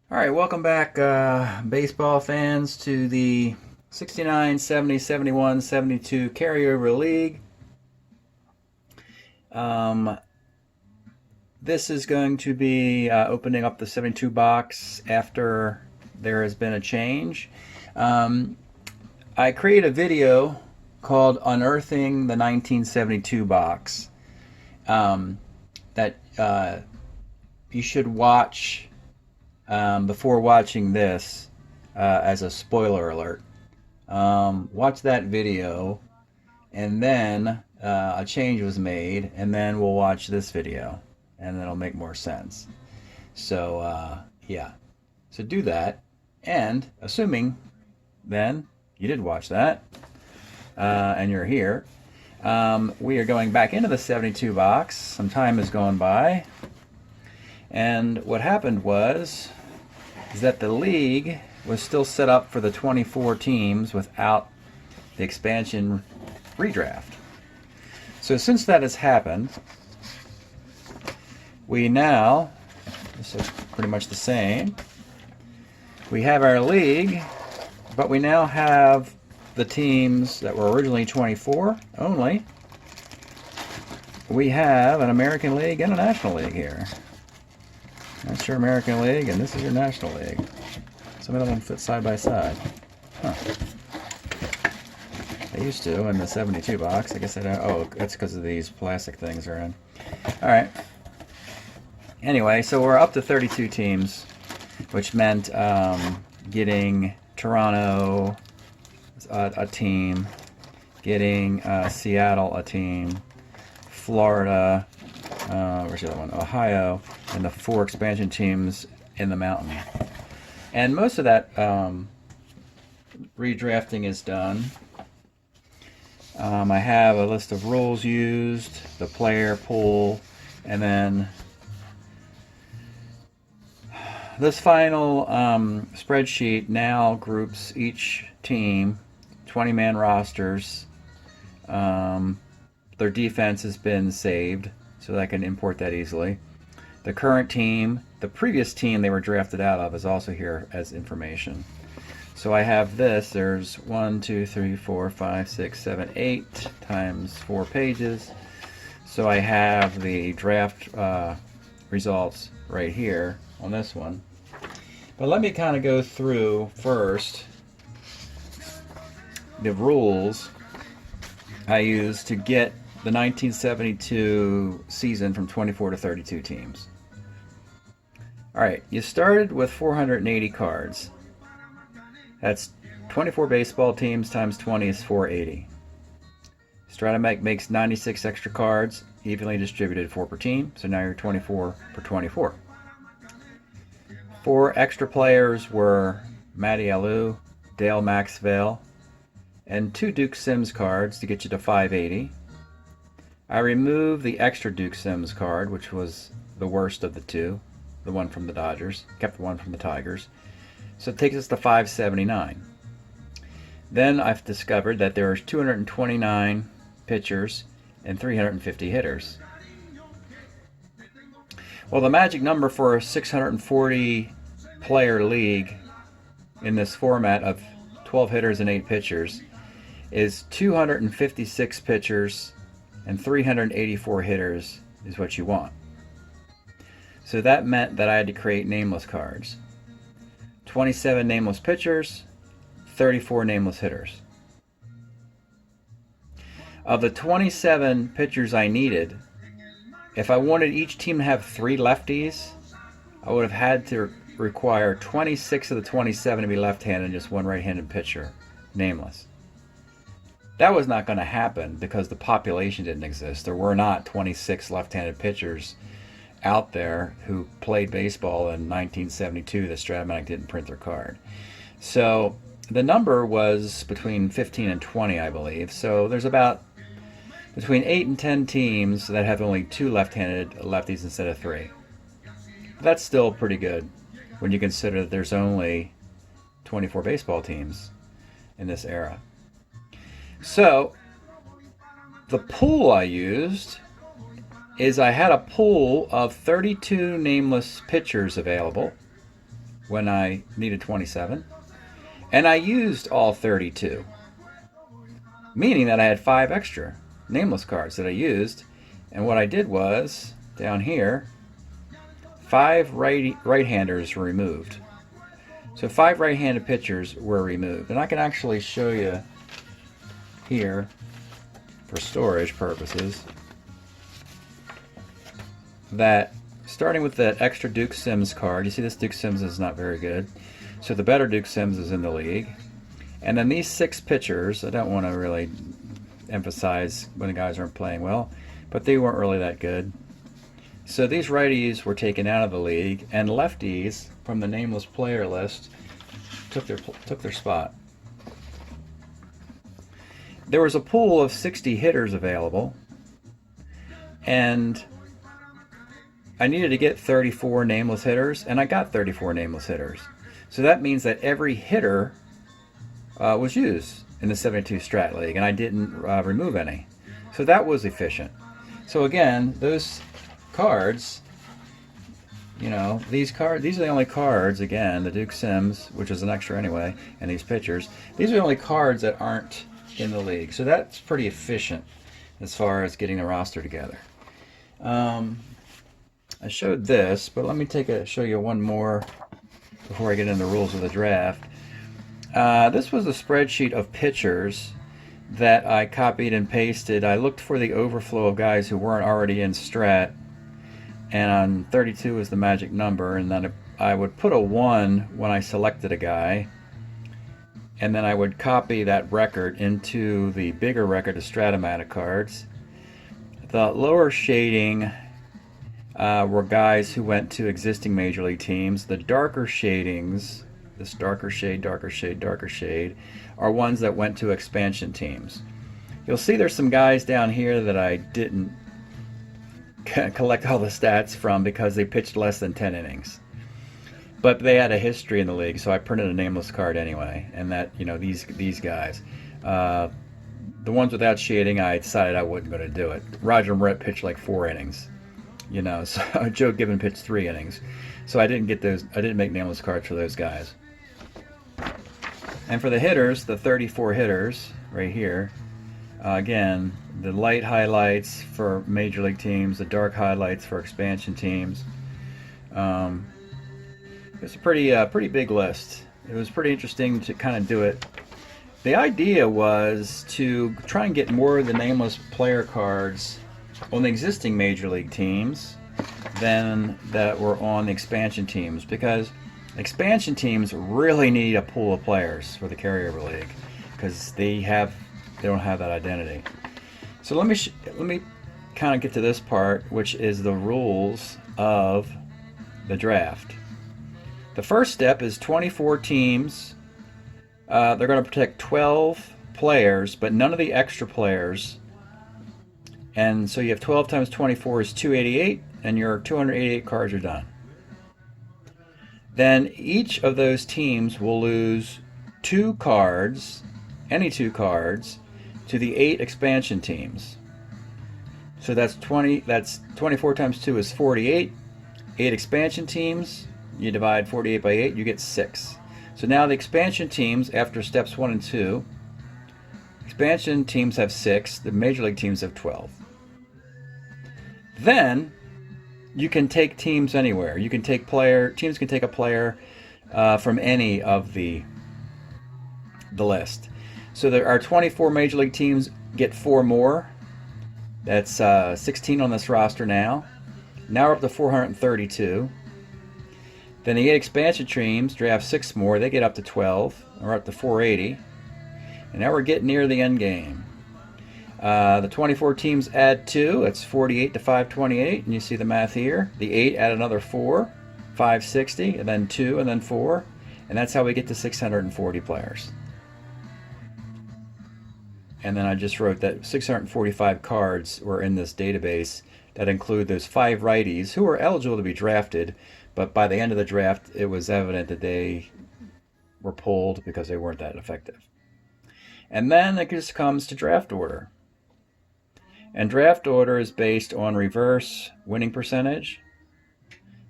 All right, welcome back, baseball fans, to the 69, 70, 71, 72 Carryover League. Um, this is going to be opening up the 72 box after there has been a change. Um, I created a video called Unearthing the 1972 box that you should watch before watching this as a spoiler alert. Watch that video, and then a change was made, and then we'll watch this video, and it'll make more sense. So, yeah. So do that, and assuming then you did watch that, and you're here, we are going back into the 72 box. Some time has gone by, and what happened was is that the league was still set up for the 24 teams without the expansion redraft. So since that has happened, we now, this is pretty much the same, we have our league, but we now have the teams that were originally 24 only. We have an American League and a National League here. That's your American League, and this is your National League. Some of them fit side by side. Huh. They used to in the 72 box. I guess they don't. Oh, that's because of these plastic things are in. All right. Anyway, so we're up to 32 teams, which meant getting Toronto a team, getting Seattle a team, Florida, where's the other one? Ohio, and the 4 expansion teams in the mountain. And most of that redrafting is done. I have a list of rules used, the player pool, and then this final spreadsheet now groups each team, 20-man rosters. Their defense has been saved, so I can import that easily. The current team, the previous team they were drafted out of, is also here as information. So I have this. There's 1, 2, 3, 4, 5, 6, 7, 8 times 4 pages. So I have the draft results right here on this one. But let me kind of go through first the rules I used to get the 1972 season from 24 to 32 teams. Alright, you started with 480 cards. That's 24 baseball teams times 20 is 480. Strat-O-Matic makes 96 extra cards, evenly distributed 4 per team, so now you're 24 per 24. 4 extra players were Matty Alou, Dale Maxwell, and 2 Duke Sims cards to get you to 580. I removed the extra Duke Sims card, which was the worst of the 2, the one from the Dodgers, kept the one from the Tigers. So it takes us to 579. Then I've discovered that there are 229 pitchers and 350 hitters. Well, the magic number for a 640 player league in this format of 12 hitters and 8 pitchers is 256 pitchers and 384 hitters is what you want. So that meant that I had to create nameless cards. 27 nameless pitchers, 34 nameless hitters. Of the 27 pitchers I needed, if I wanted each team to have 3 lefties, I would have had to require 26 of the 27 to be left-handed and just 1 right-handed pitcher, nameless. That was not going to happen because the population didn't exist. There were not 26 left-handed pitchers out there who played baseball in 1972 that Strat-O-Matic didn't print their card. So the number was between 15 and 20, I believe. So there's about between 8 and 10 teams that have only 2 left-handed lefties instead of 3. That's still pretty good when you consider that there's only 24 baseball teams in this era. So the pool I used is I had a pool of 32 nameless pitchers available when I needed 27. And I used all 32, meaning that I had 5 extra nameless cards that I used. And what I did was, down here, 5 right-handers were removed. So 5 right-handed pitchers were removed. And I can actually show you here, for storage purposes, that starting with that extra Duke Sims card, you see this Duke Sims is not very good. So the better Duke Sims is in the league. And then these 6 pitchers, I don't want to really emphasize when the guys aren't playing well, but they weren't really that good. So these righties were taken out of the league, and lefties from the nameless player list took their spot. There was a pool of 60 hitters available, and I needed to get 34 nameless hitters, and I got 34 nameless hitters. So that means that every hitter was used in the 72 Strat League, and I didn't remove any. So that was efficient. So again, those cards, you know, these are the only cards, again, the Duke Sims, which is an extra anyway, and these pitchers, these are the only cards that aren't in the league. So that's pretty efficient as far as getting the roster together. I showed this, but let me show you one more before I get into the rules of the draft. This was a spreadsheet of pitchers that I copied and pasted. I looked for the overflow of guys who weren't already in Strat, and 32 is the magic number, and then I would put a 1 when I selected a guy, and then I would copy that record into the bigger record of Strat-O-Matic cards. The lower shading were guys who went to existing Major League teams. The darker shadings, this darker shade, darker shade, darker shade, are ones that went to expansion teams. You'll see there's some guys down here that I didn't collect all the stats from because they pitched less than 10 innings. But they had a history in the league, so I printed a nameless card anyway. And that, you know, these guys. The ones without shading, I decided I wasn't going to do it. Roger Moret pitched like 4 innings. You know, so Joe Gibbon pitched 3 innings. So I didn't get those. I didn't make nameless cards for those guys. And for the hitters, the 34 hitters right here, again, the light highlights for Major League teams, the dark highlights for expansion teams. It's a pretty big list. It was pretty interesting to kind of do it. The idea was to try and get more of the nameless player cards on the existing Major League teams than that were on the expansion teams, because expansion teams really need a pool of players for the Carryover League because they don't have that identity. So let me kind of get to this part, which is the rules of the draft. The first step is 24 teams. They're going to protect 12 players, but none of the extra players. And so you have 12 times 24 is 288, and your 288 cards are done. Then each of those teams will lose 2 cards, any 2 cards, to the 8 expansion teams. So that's 24 times 2 is 48. 8 expansion teams, you divide 48 by 8, you get 6. So now the expansion teams, after steps 1 and 2, expansion teams have 6, the Major League teams have 12. Then you can take teams anywhere. You can take teams can take a player from any of the list. So there are 24 Major League teams get 4 more. That's 16 on this roster now. Now we're up to 432. Then the 8 expansion teams draft 6 more. They get up to 12. We're up to 480. And now we're getting near the end game. The 24 teams add 2. That's 48 to 528. And you see the math here. The 8 add another 4. 560. And then 2 and then 4. And that's how we get to 640 players. And then I just wrote that 645 cards were in this database that include those 5 righties who were eligible to be drafted, but by the end of the draft it was evident that they were pulled because they weren't that effective. And then it just comes to draft order. And draft order is based on reverse winning percentage,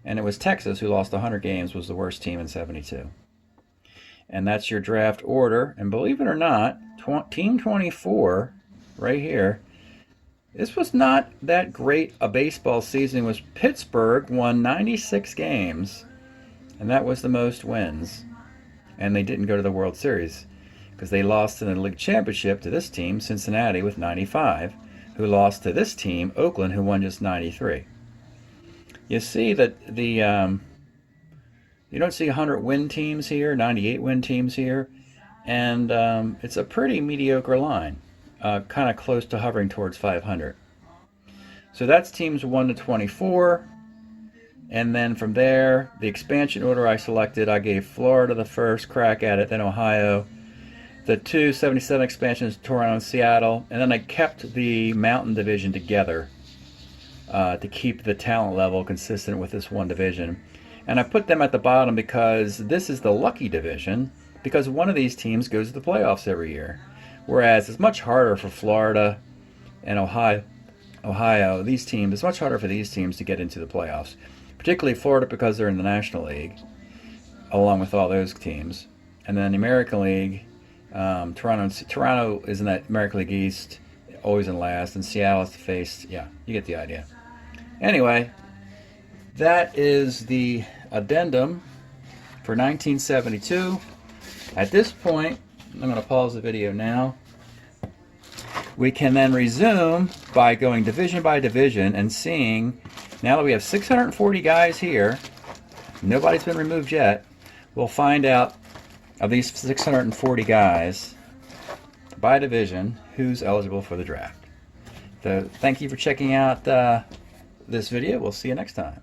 And it was Texas who lost 100 games, was the worst team in 72. And that's your draft order. And believe it or not, Team 24, right here, this was not that great a baseball season. It was Pittsburgh won 96 games, and that was the most wins. And they didn't go to the World Series because they lost in the league championship to this team, Cincinnati, with 95, who lost to this team, Oakland, who won just 93. You see that the you don't see 100 win teams here, 98 win teams here, and it's a pretty mediocre line, kind of close to hovering towards 500. So that's teams 1 to 24, and then from there, the expansion order I selected, I gave Florida the first crack at it, then Ohio, the 277 expansions, Toronto and Seattle, and then I kept the Mountain Division together to keep the talent level consistent with this one division. And I put them at the bottom because this is the lucky division, because one of these teams goes to the playoffs every year. Whereas it's much harder for Florida and Ohio, these teams, it's much harder for these teams to get into the playoffs. Particularly Florida because they're in the National League, along with all those teams. And then the American League, Toronto is in that American League East, always in last, and Seattle is faced, yeah, you get the idea. Anyway, that is the addendum for 1972. At this point, I'm going to pause the video now. We can then resume by going division by division and seeing, now that we have 640 guys here, nobody's been removed yet, we'll find out of these 640 guys by division who's eligible for the draft. So thank you for checking out this video. We'll see you next time.